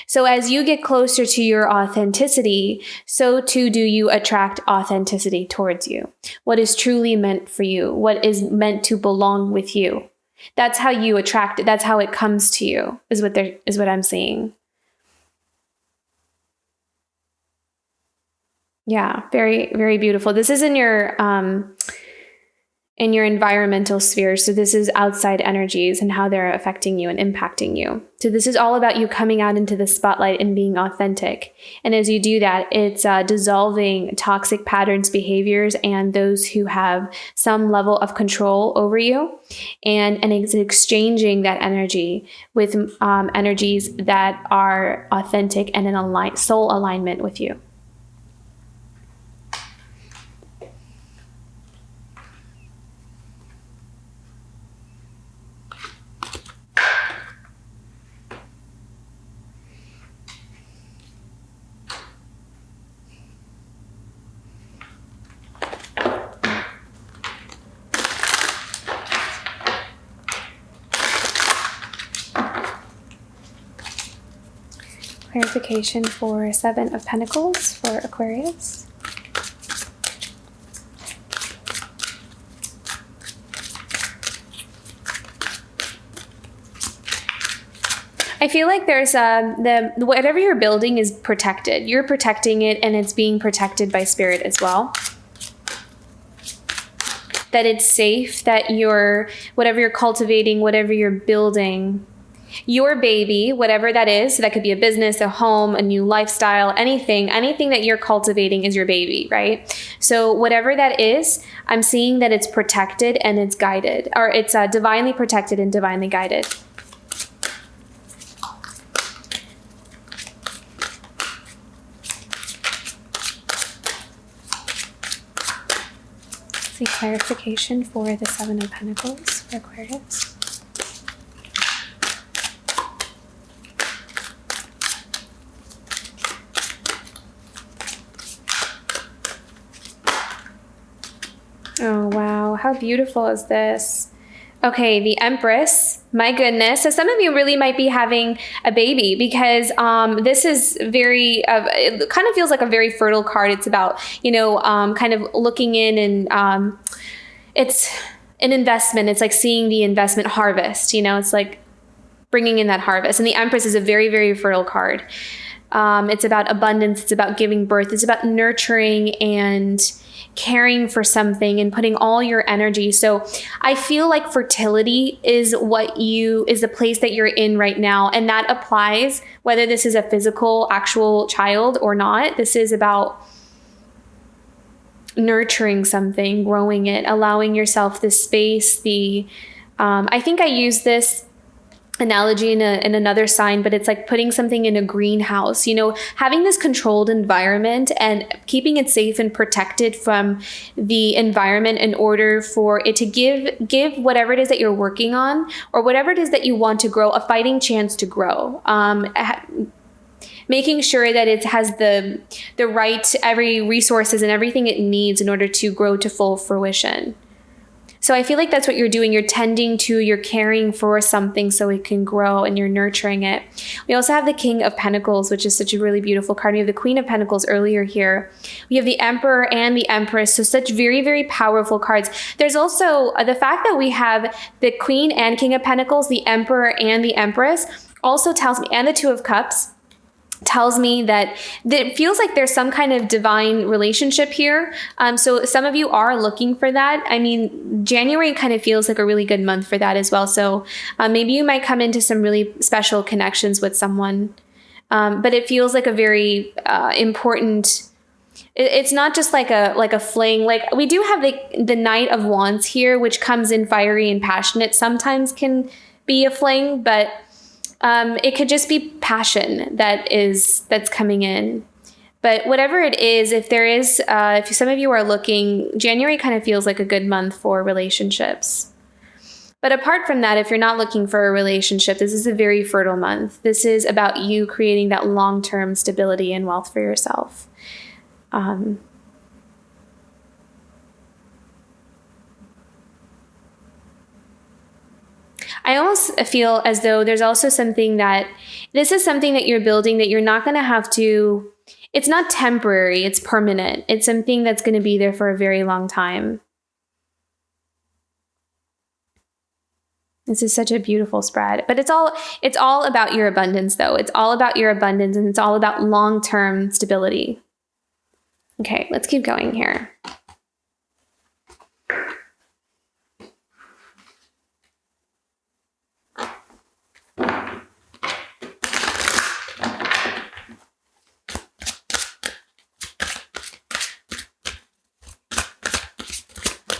So as you get closer to your authenticity, so too do you attract authenticity towards you. What is truly meant for you, what is meant to belong with you. That's how you attract it. That's how it comes to you, is what I'm seeing. Yeah, very, very beautiful. This is in your environmental sphere. So this is outside energies and how they're affecting you and impacting you. So this is all about you coming out into the spotlight and being authentic. And as you do that, it's dissolving toxic patterns, behaviors, and those who have some level of control over you. And it's exchanging that energy with energies that are authentic and in soul alignment with you. Clarification for Seven of Pentacles for Aquarius. I feel like there's whatever you're building is protected. You're protecting it, and it's being protected by spirit as well. That it's safe, that whatever you're cultivating, whatever you're building, your baby, whatever that is. So that could be a business, a home, a new lifestyle, anything that you're cultivating is your baby, right? So whatever that is, I'm seeing that it's protected and it's guided, or it's divinely protected and divinely guided. See clarification for the Seven of Pentacles for Aquarius. Oh, wow. How beautiful is this? Okay, the Empress. My goodness. So some of you really might be having a baby because this is very, it kind of feels like a very fertile card. It's about, kind of looking in and it's an investment. It's like seeing the investment harvest, it's like bringing in that harvest. And the Empress is a very, very fertile card. It's about abundance. It's about giving birth. It's about nurturing and caring for something and putting all your energy. So I feel like fertility is the place that you're in right now. And that applies whether this is a physical, actual child or not. This is about nurturing something, growing it, allowing yourself the space. I think I use this analogy in another sign, but it's like putting something in a greenhouse, having this controlled environment and keeping it safe and protected from the environment in order for it to give whatever it is that you're working on or whatever it is that you want to grow a fighting chance to grow. Making sure that it has the right, every resources and everything it needs in order to grow to full fruition. So I feel like that's what you're doing. You're tending to, you're caring for something so it can grow and you're nurturing it. We also have the King of Pentacles, which is such a really beautiful card. We have the Queen of Pentacles earlier here. We have the Emperor and the Empress. So such very, very powerful cards. There's also the fact that we have the Queen and King of Pentacles, the Emperor and the Empress also tells me, and the Two of Cups, tells me that it feels like there's some kind of divine relationship here. So some of you are looking for that. I mean, January kind of feels like a really good month for that as well. So maybe you might come into some really special connections with someone. But it feels like a very important. It's not just like a fling. Like we do have the Knight of Wands here, which comes in fiery and passionate. Sometimes can be a fling, but it could just be passion that's coming in. But whatever it is, if some of you are looking, January kind of feels like a good month for relationships. But apart from that, if you're not looking for a relationship, this is a very fertile month. This is about you creating that long-term stability and wealth for yourself. I almost feel as though there's also something that this is something that you're building that you're not going to have to, it's not temporary, it's permanent. It's something that's going to be there for a very long time. This is such a beautiful spread, but it's all about your abundance though. It's all about your abundance and it's all about long-term stability. Okay, let's keep going here.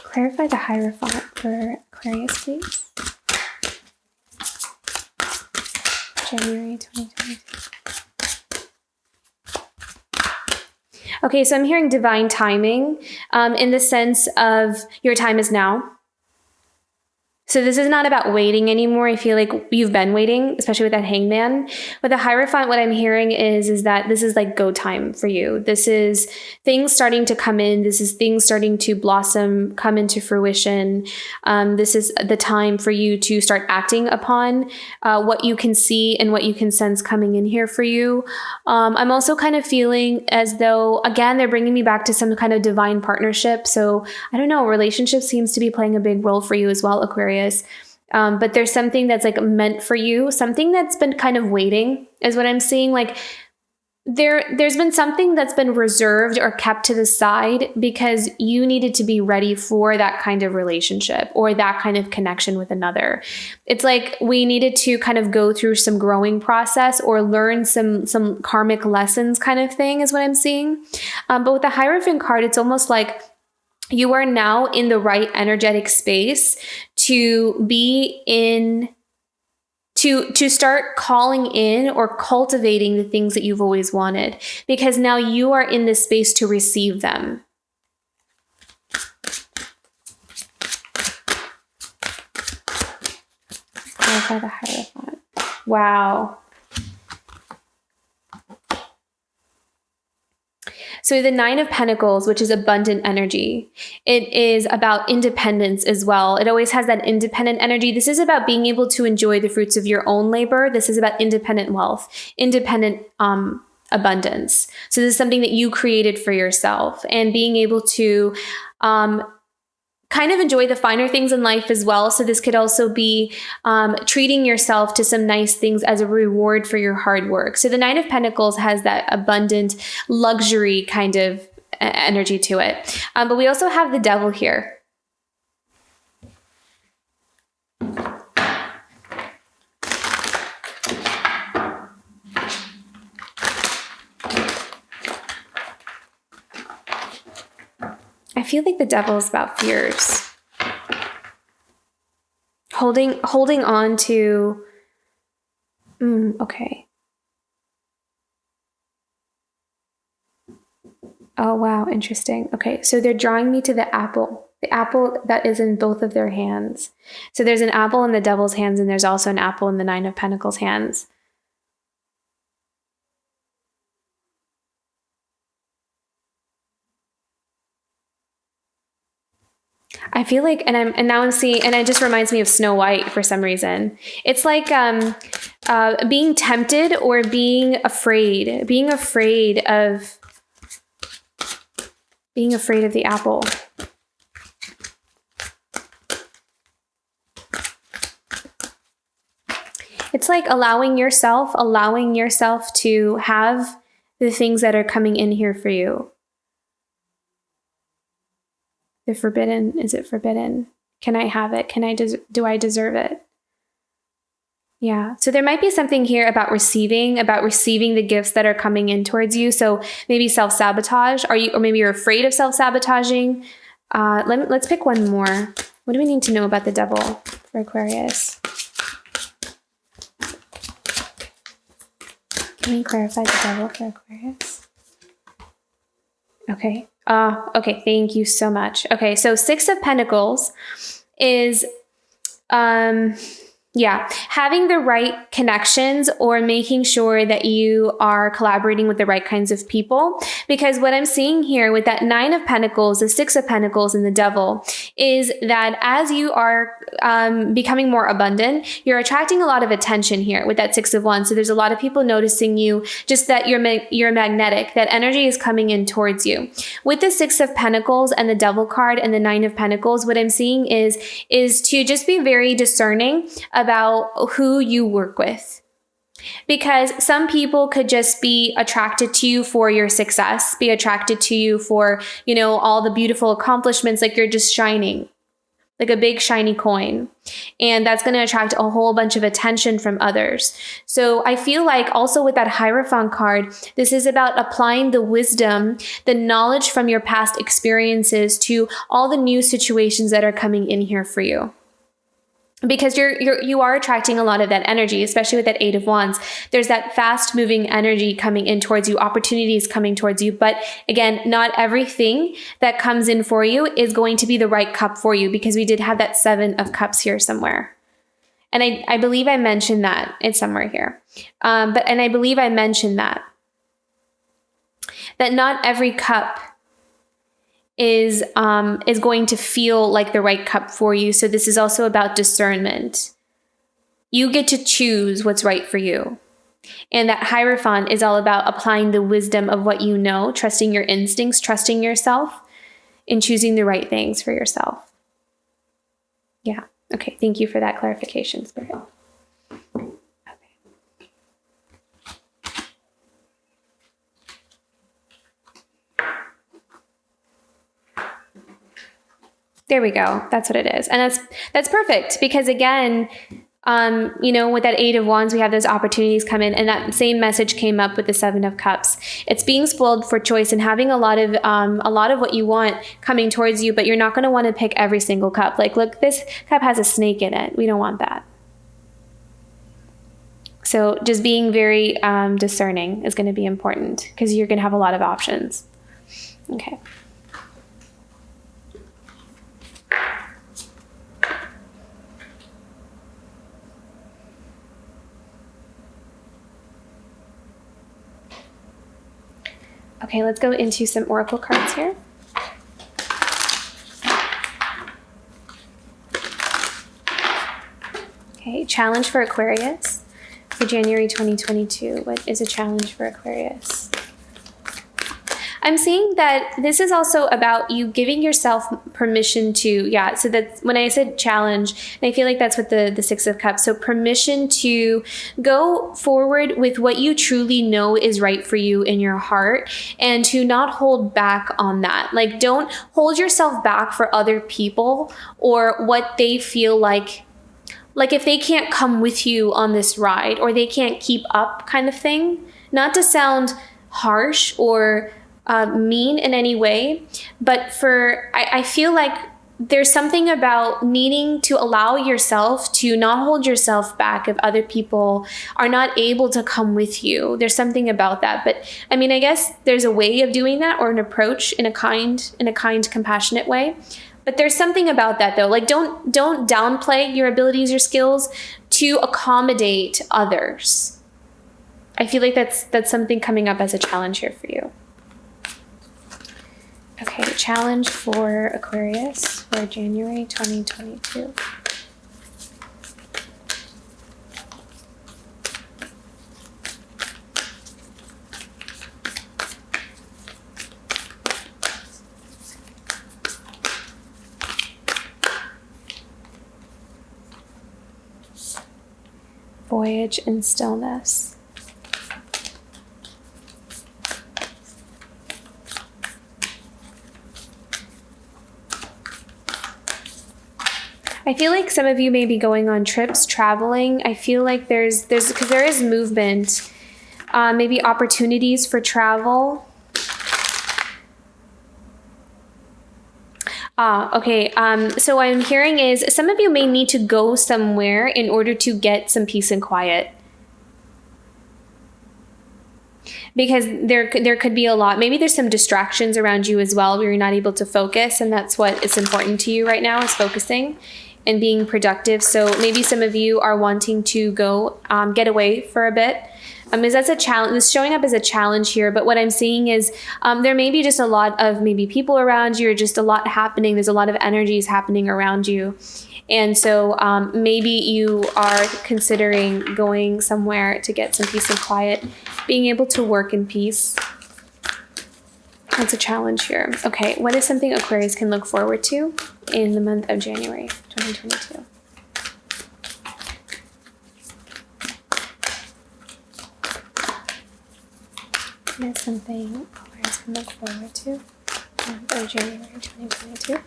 Clarify the Hierophant for Aquarius, please. January 2022. Okay, so I'm hearing divine timing in the sense of your time is now. So this is not about waiting anymore. I feel like you've been waiting, especially with that Hangman. With the Hierophant, what I'm hearing is that this is like go time for you. This is things starting to come in. This is things starting to blossom, come into fruition. This is the time for you to start acting upon what you can see and what you can sense coming in here for you. I'm also kind of feeling as though, again, they're bringing me back to some kind of divine partnership. So I don't know, relationship seems to be playing a big role for you as well, Aquarius. But there's something that's like meant for you, something that's been kind of waiting is what I'm seeing. Like there's been something that's been reserved or kept to the side because you needed to be ready for that kind of relationship or that kind of connection with another. It's like we needed to kind of go through some growing process or learn some karmic lessons kind of thing is what I'm seeing. But with the Hierophant card, it's almost like you are now in the right energetic space to be in to start calling in or cultivating the things that you've always wanted, because now you are in this space to receive them. Clarify the Hierophant. Wow. So the Nine of Pentacles, which is abundant energy, it is about independence as well. It always has that independent energy. This is about being able to enjoy the fruits of your own labor. This is about independent wealth, independent abundance. So this is something that you created for yourself, and being able to kind of enjoy the finer things in life as well. So this could also be treating yourself to some nice things as a reward for your hard work. So the Nine of Pentacles has that abundant luxury kind of energy to it. But we also have the Devil here. I feel like the Devil is about fears. Holding on to, okay. Oh, wow, interesting. Okay, so they're drawing me to the apple that is in both of their hands. So there's an apple in the Devil's hands, and there's also an apple in the Nine of Pentacles hands. I feel like, and it just reminds me of Snow White for some reason. It's like being tempted or being afraid of the apple. It's like allowing yourself to have the things that are coming in here for you. The forbidden, is it forbidden? Can I have it? Do I deserve it? Yeah. So there might be something here about receiving the gifts that are coming in towards you. So maybe self-sabotage. Or maybe you're afraid of self-sabotaging. Let's pick one more. What do we need to know about the Devil for Aquarius? Can we clarify the Devil for Aquarius? Okay. Okay, thank you so much. Okay, so Six of Pentacles is having the right connections or making sure that you are collaborating with the right kinds of people. Because what I'm seeing here with that Nine of Pentacles, the Six of Pentacles, and the Devil is that as you are becoming more abundant, you're attracting a lot of attention here with that Six of Wands. So there's a lot of people noticing you, just that you're magnetic, that energy is coming in towards you. With the Six of Pentacles and the Devil card and the Nine of Pentacles, what I'm seeing is to just be very discerning about who you work with. Because some people could just be attracted to you for your success, be attracted to you for, all the beautiful accomplishments, like you're just shining, like a big shiny coin. And that's going to attract a whole bunch of attention from others. So I feel like also with that Hierophant card, this is about applying the wisdom, the knowledge from your past experiences to all the new situations that are coming in here for you. Because you are attracting a lot of that energy, especially with that Eight of Wands. There's that fast moving energy coming in towards you, opportunities coming towards you. But again, not everything that comes in for you is going to be the right cup for you, because we did have that Seven of Cups here somewhere. And I believe I mentioned that. It's somewhere here. And I believe I mentioned that not every cup is going to feel like the right cup for you. So this is also about discernment. You get to choose what's right for you. And that Hierophant is all about applying the wisdom of what you know, trusting your instincts, trusting yourself, and choosing the right things for yourself. Yeah. Okay. Thank you for that clarification, Spirit. There we go. That's what it is. And that's perfect, because again, with that 8 of Wands, we have those opportunities come in, and that same message came up with the 7 of Cups. It's being spoiled for choice and having a lot of what you want coming towards you, but you're not going to want to pick every single cup. Like, look, this cup has a snake in it. We don't want that. So just being very discerning is going to be important, because you're going to have a lot of options. Okay. Okay, let's go into some oracle cards here. Okay, challenge for Aquarius for January 2022. What is a challenge for Aquarius? I'm seeing that this is also about you giving yourself permission to, so that when I said challenge, and I feel like that's what the 6 of Cups, so permission to go forward with what you truly know is right for you in your heart, and to not hold back on that. Like, don't hold yourself back for other people or what they feel like if they can't come with you on this ride, or they can't keep up, kind of thing. Not to sound harsh or mean in any way, but I feel like there's something about needing to allow yourself to not hold yourself back if other people are not able to come with you. There's something about that. But I mean, I guess there's a way of doing that, or an approach in a kind, compassionate way. But there's something about that, though. Like, don't downplay your abilities or skills to accommodate others. I feel like that's something coming up as a challenge here for you. Okay, challenge for Aquarius for January 2022. Voyage and stillness. I feel like some of you may be going on trips, traveling. I feel like because there is movement, maybe opportunities for travel. Okay. So what I'm hearing is some of you may need to go somewhere in order to get some peace and quiet. Because there could be a lot. Maybe there's some distractions around you as well, where you're not able to focus, and that's what is important to you right now, is focusing and being productive. So maybe some of you are wanting to go get away for a bit. Is that's a challenge? It's showing up as a challenge here. But what I'm seeing is there may be just a lot of maybe people around you, or just a lot happening. There's a lot of energies happening around you. And so maybe you are considering going somewhere to get some peace and quiet, being able to work in peace. That's a challenge here. Okay, what is something Aquarius can look forward to in the month of January 2022? What is something Aquarius can look forward to in the month of January 2022?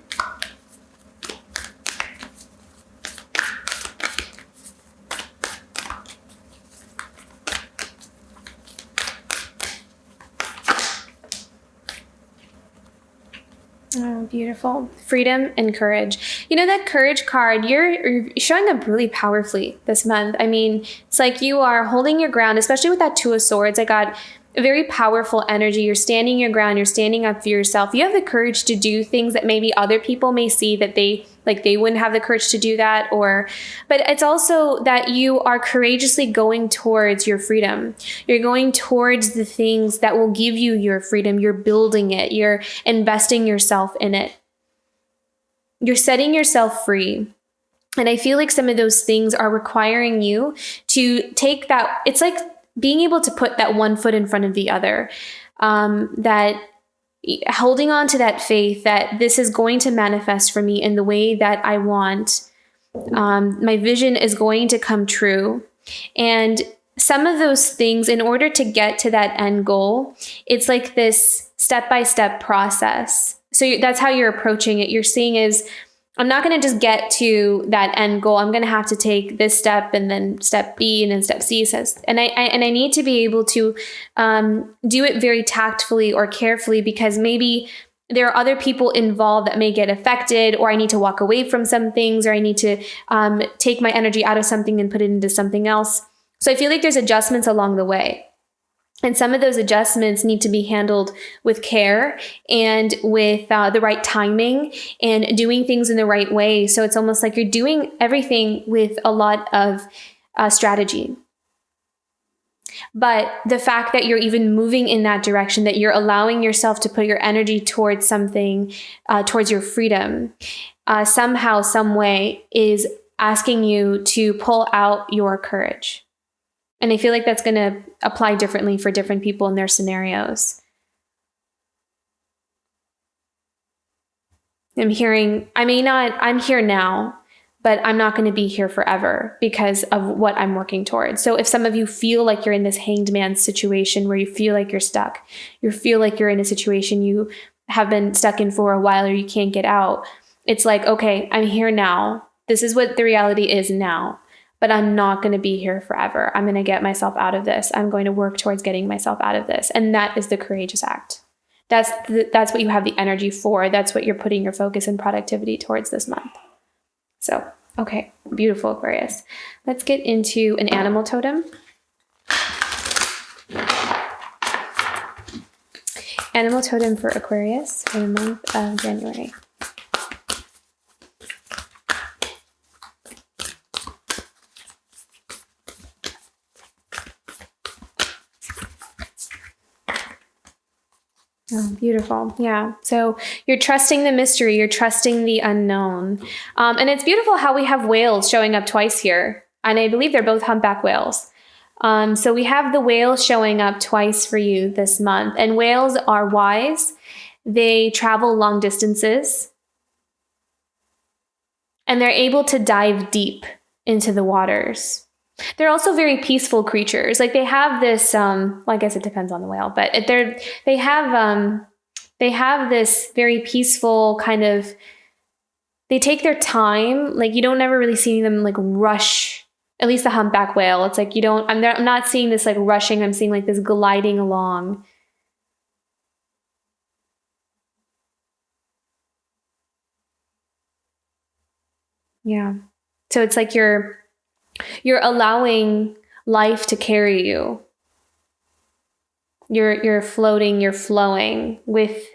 Oh, beautiful. Freedom and courage. You know, that courage card, you're showing up really powerfully this month. I mean, it's like you are holding your ground, especially with that 2 of Swords. I got a very powerful energy. You're standing your ground. You're standing up for yourself. You have the courage to do things that maybe other people may see that they wouldn't have the courage to do that, but it's also that you are courageously going towards your freedom. You're going towards the things that will give you your freedom. You're building it. You're investing yourself in it. You're setting yourself free. And I feel like some of those things are requiring you to take that. It's like being able to put that one foot in front of the other, that holding on to that faith that this is going to manifest for me in the way that I want. My vision is going to come true. And some of those things, in order to get to that end goal, it's like this step-by-step process. So that's how you're approaching it. You're seeing is I'm not going to just get to that end goal. I'm going to have to take this step and then step B and then step C says, and I need to be able to do it very tactfully or carefully, because maybe there are other people involved that may get affected, or I need to walk away from some things, or I need to take my energy out of something and put it into something else. So I feel like there's adjustments along the way. And some of those adjustments need to be handled with care and with the right timing and doing things in the right way. So it's almost like you're doing everything with a lot of strategy. But the fact that you're even moving in that direction, that you're allowing yourself to put your energy towards something, towards your freedom, somehow, some way is asking you to pull out your courage. And I feel like that's going to apply differently for different people in their scenarios. I'm here now, but I'm not going to be here forever because of what I'm working towards. So if some of you feel like you're in this hanged man situation where you feel like you're stuck, you feel like you're in a situation you have been stuck in for a while or you can't get out, it's like, okay, I'm here now. This is what the reality is now. But I'm not going to be here forever. I'm going to get myself out of this. I'm going to work towards getting myself out of this. And that is the courageous act. That's what you have the energy for. That's what you're putting your focus and productivity towards this month. So, okay, beautiful, Aquarius. Let's get into an animal totem. Animal totem for Aquarius for the month of January. Oh, beautiful. Yeah. So you're trusting the mystery. You're trusting the unknown. And it's beautiful how we have whales showing up twice here. And I believe they're both humpback whales. So we have the whale showing up twice for you this month. And whales are wise. They travel long distances. And they're able to dive deep into the waters. They're also very peaceful creatures. Like they have this, well, I guess it depends on the whale, but they have this very peaceful kind of, they take their time. Like you don't ever really see them like rush, at least the humpback whale. It's like I'm not seeing this like rushing. I'm seeing like this gliding along. Yeah. So it's like you're allowing life to carry you. You're floating, you're flowing with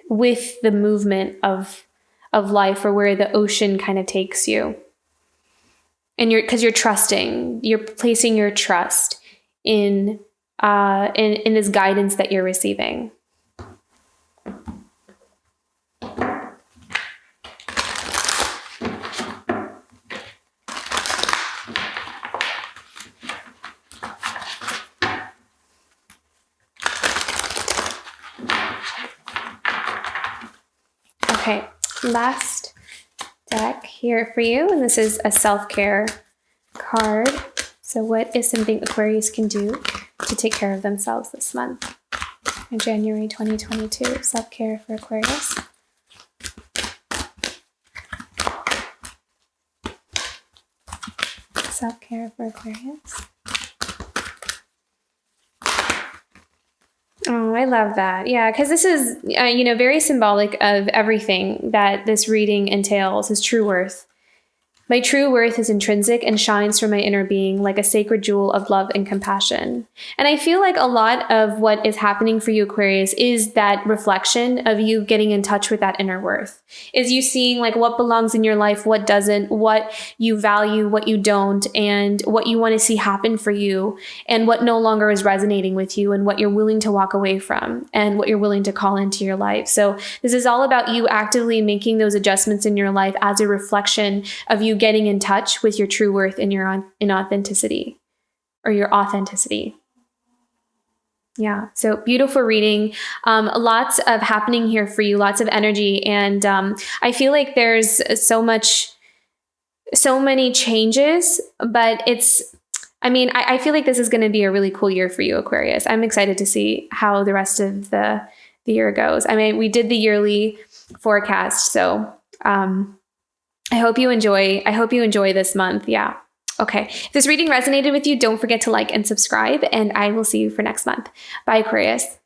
the movement of life, or where the ocean kind of takes you. And because you're trusting, you're placing your trust in this guidance that you're receiving. Okay, last deck here for you, and this is a self-care card. So what is something Aquarius can do to take care of themselves this month? In January 2022, self-care for Aquarius. Self-care for Aquarius. Oh, I love that. Yeah, because this is, very symbolic of everything that this reading entails, is true worth. My true worth is intrinsic and shines from my inner being like a sacred jewel of love and compassion. And I feel like a lot of what is happening for you, Aquarius, is that reflection of you getting in touch with that inner worth. Is you seeing like what belongs in your life, what doesn't, what you value, what you don't, and what you want to see happen for you, and what no longer is resonating with you, and what you're willing to walk away from, and what you're willing to call into your life. So this is all about you actively making those adjustments in your life as a reflection of you getting in touch with your true worth and your inauthenticity, or your authenticity. Yeah. So beautiful reading. Lots of happening here for you, lots of energy. And I feel like there's so many changes, but I feel like this is going to be a really cool year for you, Aquarius. I'm excited to see how the rest of the year goes. We did the yearly forecast. So, I hope you enjoy this month. Yeah. Okay. If this reading resonated with you, don't forget to like and subscribe, and I will see you for next month. Bye, Aquarius.